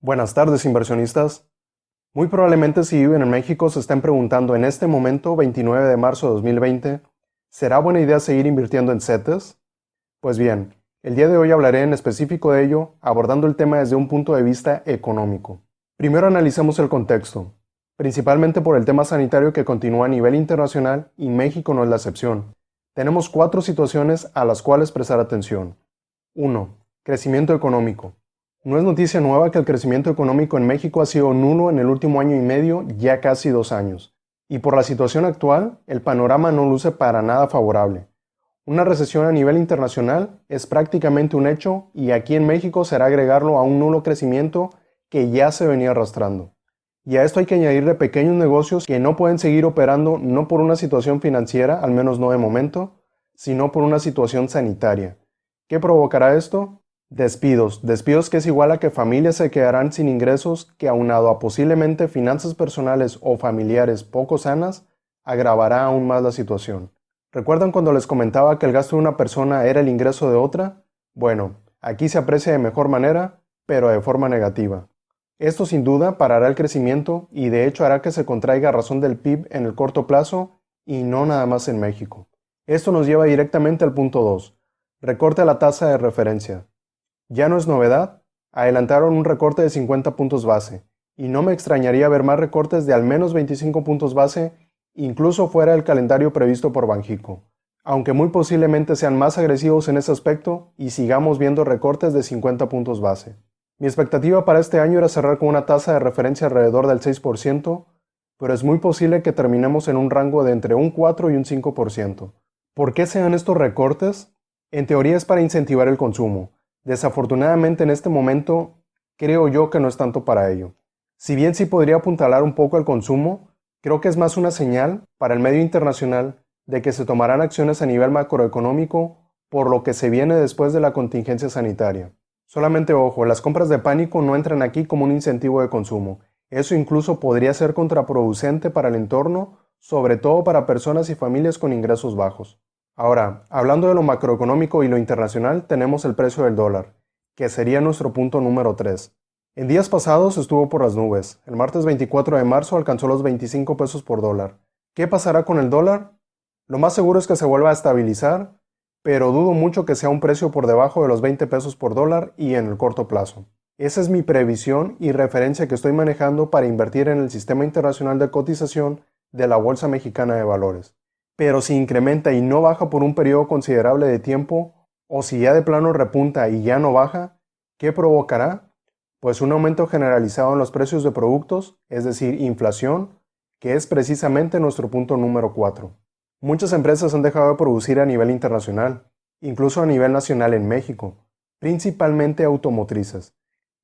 Buenas tardes, inversionistas. Muy probablemente si viven en México se estén preguntando en este momento, 29 de marzo de 2020, ¿será buena idea seguir invirtiendo en CETES? Pues bien, el día de hoy hablaré en específico de ello, abordando el tema desde un punto de vista económico. Primero analicemos el contexto, principalmente por el tema sanitario que continúa a nivel internacional y México no es la excepción. Tenemos 4 situaciones a las cuales prestar atención. 1. Crecimiento económico. No es noticia nueva que el crecimiento económico en México ha sido nulo en el último año y medio, ya casi 2 años. Y por la situación actual, el panorama no luce para nada favorable. Una recesión a nivel internacional es prácticamente un hecho y aquí en México será agregarlo a un nulo crecimiento que ya se venía arrastrando. Y a esto hay que añadirle pequeños negocios que no pueden seguir operando no por una situación financiera, al menos no de momento, sino por una situación sanitaria. ¿Qué provocará esto? Despidos que es igual a que familias se quedarán sin ingresos que aunado a posiblemente finanzas personales o familiares poco sanas, agravará aún más la situación. ¿Recuerdan cuando les comentaba que el gasto de una persona era el ingreso de otra? Bueno, aquí se aprecia de mejor manera, pero de forma negativa. Esto sin duda parará el crecimiento y de hecho hará que se contraiga a razón del PIB en el corto plazo y no nada más en México. Esto nos lleva directamente al punto 2, recorte a la tasa de referencia. Ya no es novedad, adelantaron un recorte de 50 puntos base, y no me extrañaría ver más recortes de al menos 25 puntos base, incluso fuera del calendario previsto por Banxico, aunque muy posiblemente sean más agresivos en ese aspecto y sigamos viendo recortes de 50 puntos base. Mi expectativa para este año era cerrar con una tasa de referencia alrededor del 6%, pero es muy posible que terminemos en un rango de entre un 4 y un 5%. ¿Por qué se dan estos recortes? En teoría es para incentivar el consumo. Desafortunadamente en este momento creo yo que no es tanto para ello. Si bien sí podría apuntalar un poco el consumo, creo que es más una señal para el medio internacional de que se tomarán acciones a nivel macroeconómico por lo que se viene después de la contingencia sanitaria. Solamente ojo, las compras de pánico no entran aquí como un incentivo de consumo. Eso incluso podría ser contraproducente para el entorno, sobre todo para personas y familias con ingresos bajos. Ahora, hablando de lo macroeconómico y lo internacional, tenemos el precio del dólar, que sería nuestro punto número 3. En días pasados estuvo por las nubes. El martes 24 de marzo alcanzó los 25 pesos por dólar. ¿Qué pasará con el dólar? Lo más seguro es que se vuelva a estabilizar, pero dudo mucho que sea un precio por debajo de los 20 pesos por dólar y en el corto plazo. Esa es mi previsión y referencia que estoy manejando para invertir en el sistema internacional de cotización de la Bolsa Mexicana de Valores. Pero si incrementa y no baja por un periodo considerable de tiempo, o si ya de plano repunta y ya no baja, ¿qué provocará? Pues un aumento generalizado en los precios de productos, es decir, inflación, que es precisamente nuestro punto número 4. Muchas empresas han dejado de producir a nivel internacional, incluso a nivel nacional en México, principalmente automotrices,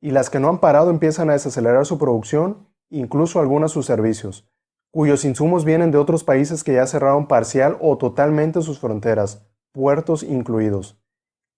y las que no han parado empiezan a desacelerar su producción, incluso algunas sus servicios, cuyos insumos vienen de otros países que ya cerraron parcial o totalmente sus fronteras, puertos incluidos.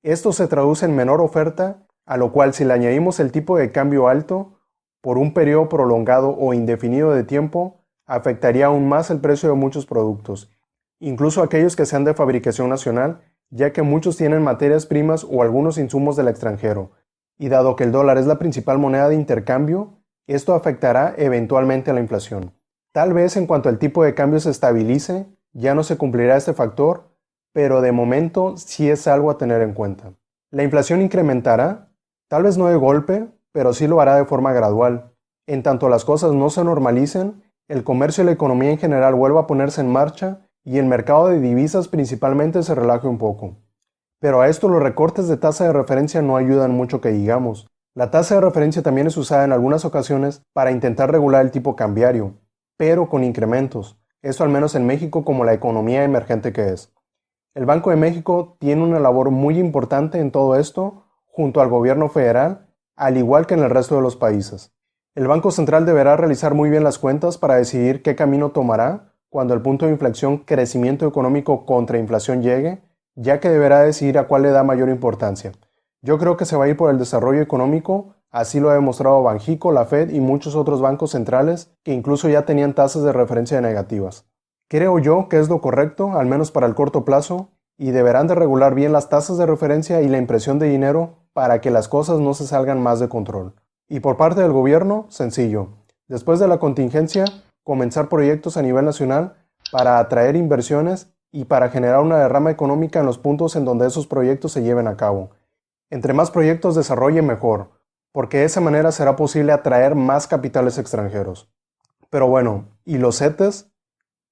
Esto se traduce en menor oferta, a lo cual si le añadimos el tipo de cambio alto, por un periodo prolongado o indefinido de tiempo, afectaría aún más el precio de muchos productos, incluso aquellos que sean de fabricación nacional, ya que muchos tienen materias primas o algunos insumos del extranjero, y dado que el dólar es la principal moneda de intercambio, esto afectará eventualmente a la inflación. Tal vez en cuanto el tipo de cambio se estabilice, ya no se cumplirá este factor, pero de momento sí es algo a tener en cuenta. La inflación incrementará, tal vez no de golpe, pero sí lo hará de forma gradual. En tanto las cosas no se normalicen, el comercio y la economía en general vuelva a ponerse en marcha y el mercado de divisas principalmente se relaje un poco. Pero a esto los recortes de tasa de referencia no ayudan mucho que digamos. La tasa de referencia también es usada en algunas ocasiones para intentar regular el tipo cambiario, pero con incrementos, eso al menos en México como la economía emergente que es. El Banco de México tiene una labor muy importante en todo esto, junto al gobierno federal, al igual que en el resto de los países. El Banco Central deberá realizar muy bien las cuentas para decidir qué camino tomará cuando el punto de inflexión crecimiento económico contra inflación llegue, ya que deberá decidir a cuál le da mayor importancia. Yo creo que se va a ir por el desarrollo económico. Así lo ha demostrado Banxico, la Fed y muchos otros bancos centrales que incluso ya tenían tasas de referencia negativas. Creo yo que es lo correcto, al menos para el corto plazo, y deberán de regular bien las tasas de referencia y la impresión de dinero para que las cosas no se salgan más de control. Y por parte del gobierno, sencillo. Después de la contingencia, comenzar proyectos a nivel nacional para atraer inversiones y para generar una derrama económica en los puntos en donde esos proyectos se lleven a cabo. Entre más proyectos desarrollen, mejor, porque de esa manera será posible atraer más capitales extranjeros. Pero bueno, ¿y los CETES?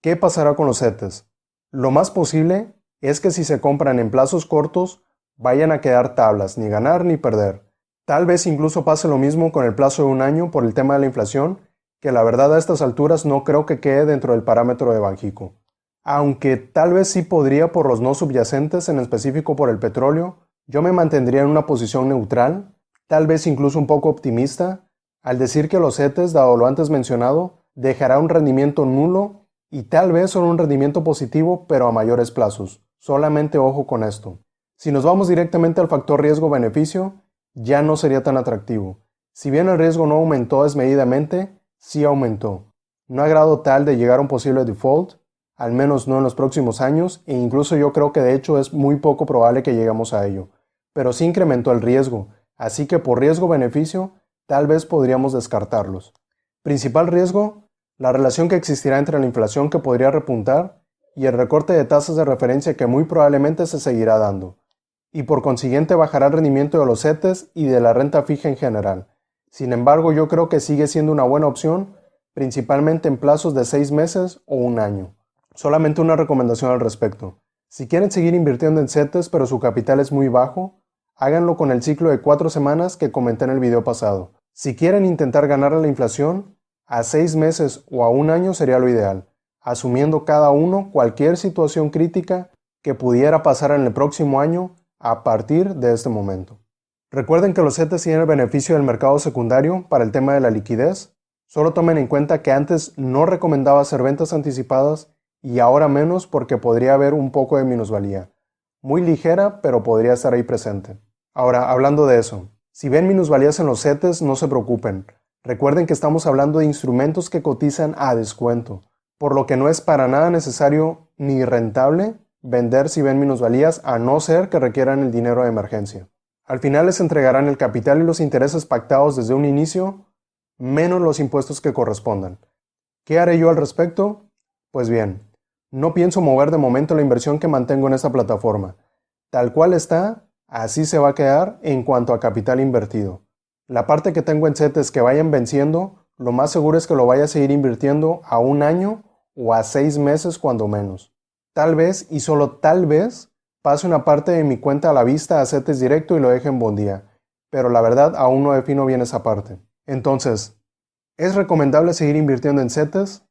¿Qué pasará con los CETES? Lo más posible es que si se compran en plazos cortos, vayan a quedar tablas, ni ganar ni perder. Tal vez incluso pase lo mismo con el plazo de un año por el tema de la inflación, que la verdad a estas alturas no creo que quede dentro del parámetro de Banxico. Aunque tal vez sí podría por los no subyacentes, en específico por el petróleo, yo me mantendría en una posición neutral, tal vez incluso un poco optimista, al decir que los CETES, dado lo antes mencionado, dejará un rendimiento nulo y tal vez solo un rendimiento positivo, pero a mayores plazos. Solamente ojo con esto. Si nos vamos directamente al factor riesgo-beneficio, ya no sería tan atractivo. Si bien el riesgo no aumentó desmedidamente, sí aumentó. No a grado tal de llegar a un posible default, al menos no en los próximos años, e incluso yo creo que de hecho es muy poco probable que lleguemos a ello. Pero sí incrementó el riesgo, así que por riesgo-beneficio, tal vez podríamos descartarlos. Principal riesgo, la relación que existirá entre la inflación que podría repuntar y el recorte de tasas de referencia que muy probablemente se seguirá dando, y por consiguiente bajará el rendimiento de los CETES y de la renta fija en general. Sin embargo, yo creo que sigue siendo una buena opción, principalmente en plazos de 6 meses o un año. Solamente una recomendación al respecto. Si quieren seguir invirtiendo en CETES pero su capital es muy bajo, háganlo con el ciclo de 4 semanas que comenté en el video pasado. Si quieren intentar ganar a la inflación, a 6 meses o a un año sería lo ideal, asumiendo cada uno cualquier situación crítica que pudiera pasar en el próximo año a partir de este momento. Recuerden que los CETES tienen el beneficio del mercado secundario para el tema de la liquidez. Solo tomen en cuenta que antes no recomendaba hacer ventas anticipadas y ahora menos porque podría haber un poco de minusvalía. Muy ligera, pero podría estar ahí presente. Ahora, hablando de eso, si ven minusvalías en los CETES, no se preocupen. Recuerden que estamos hablando de instrumentos que cotizan a descuento, por lo que no es para nada necesario ni rentable vender si ven minusvalías, a no ser que requieran el dinero de emergencia. Al final les entregarán el capital y los intereses pactados desde un inicio, menos los impuestos que correspondan. ¿Qué haré yo al respecto? Pues bien, no pienso mover de momento la inversión que mantengo en esta plataforma. Tal cual está, así se va a quedar en cuanto a capital invertido. La parte que tengo en CETES que vayan venciendo, lo más seguro es que lo vaya a seguir invirtiendo a un año o a 6 meses cuando menos. Tal vez, y solo tal vez, pase una parte de mi cuenta a la vista a CETES directo y lo deje en Bondía, pero la verdad aún no defino bien esa parte. Entonces, ¿es recomendable seguir invirtiendo en CETES?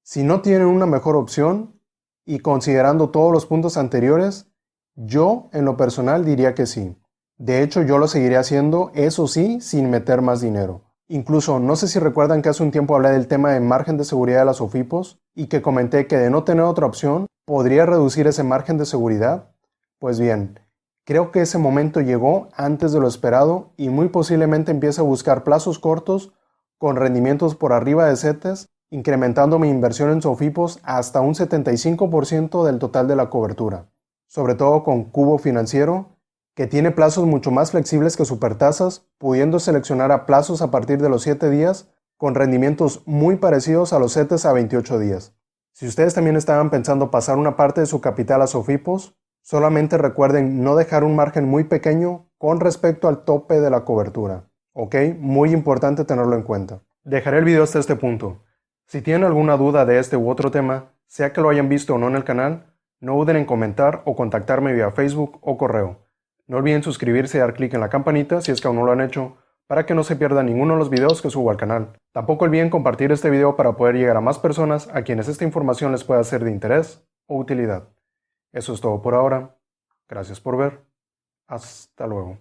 Si no tienen una mejor opción, y considerando todos los puntos anteriores, yo en lo personal diría que sí. De hecho, yo lo seguiré haciendo, eso sí, sin meter más dinero. Incluso, no sé si recuerdan que hace un tiempo hablé del tema de margen de seguridad de las OFIPOS y que comenté que de no tener otra opción, podría reducir ese margen de seguridad. Pues bien, creo que ese momento llegó antes de lo esperado y muy posiblemente empiece a buscar plazos cortos con rendimientos por arriba de CETES, incrementando mi inversión en SOFIPOS hasta un 75% del total de la cobertura, sobre todo con Cubo Financiero, que tiene plazos mucho más flexibles que Supertasas, pudiendo seleccionar a plazos a partir de los 7 días, con rendimientos muy parecidos a los CETES a 28 días. Si ustedes también estaban pensando pasar una parte de su capital a SOFIPOS, solamente recuerden no dejar un margen muy pequeño con respecto al tope de la cobertura. ¿Ok? Muy importante tenerlo en cuenta. Dejaré el video hasta este punto. Si tienen alguna duda de este u otro tema, sea que lo hayan visto o no en el canal, no duden en comentar o contactarme vía Facebook o correo. No olviden suscribirse y dar clic en la campanita si es que aún no lo han hecho, para que no se pierdan ninguno de los videos que subo al canal. Tampoco olviden compartir este video para poder llegar a más personas a quienes esta información les pueda ser de interés o utilidad. Eso es todo por ahora. Gracias por ver. Hasta luego.